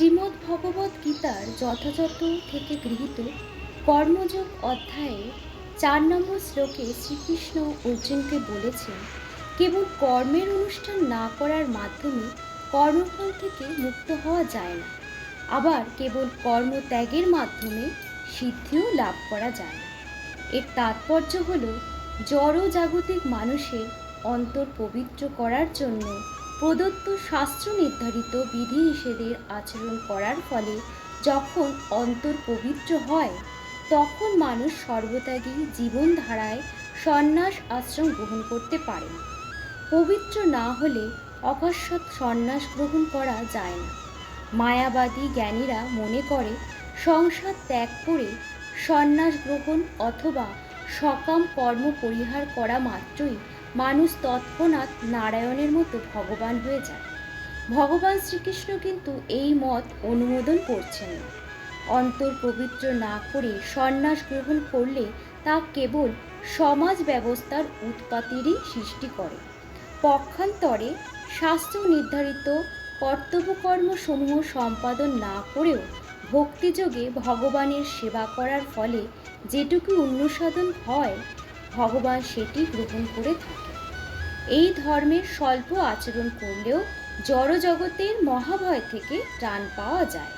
শ্রীমদ্ ভগবদ্ গীতার যথাযথ থেকে গৃহীত কর্মযোগ অধ্যায়ে ৪ নম্বর শ্লোকে শ্রীকৃষ্ণ অর্জুনকে বলেছেন, কেবল কর্মের অনুষ্ঠান না করার মাধ্যমে কর্মফল থেকে মুক্ত হওয়া যায় না, আবার কেবল কর্মত্যাগের মাধ্যমে সিদ্ধিও লাভ করা যায় না। এর তাৎপর্য হল, জড় জাগতিক মানুষের অন্তর পবিত্র করার জন্য প্রদত্ত শাস্ত্র নির্ধারিত বিধিনিষেধের আচরণ করার ফলে যখন অন্তর পবিত্র হয়, তখন মানুষ সর্বত্যাগী জীবনধারায় সন্ন্যাস আশ্রম গ্রহণ করতে পারে। পবিত্র না হলে অকস্মাৎ সন্ন্যাস গ্রহণ করা যায় না। মায়াবাদী জ্ঞানীরা মনে করে সংসার ত্যাগ করে সন্ন্যাস গ্রহণ অথবা সকাম কর্ম পরিহার করা মাত্রই মানুষ তৎক্ষণাৎ নারায়ণের মতো ভগবান হয়ে যায়। ভগবান শ্রীকৃষ্ণ কিন্তু এই মত অনুমোদন করছেন না। অন্তর পবিত্র না করে সন্ন্যাস গ্রহণ করলে তা কেবল সমাজ ব্যবস্থার উৎপাতেরই সৃষ্টি করে। পক্ষান্তরে শাস্ত্র নির্ধারিত কর্তব্যকর্মসমূহ সম্পাদন না করেও ভক্তিযোগে ভগবানের সেবা করার ফলে যেটুকু উন্নসাধন হয়, ভগবান সেটি গ্রহণ করে থাকে। এই ধর্মের স্বল্প আচরণ করলেও জড়জগতের মহাভয় থেকে ত্রাণ পাওয়া যায়।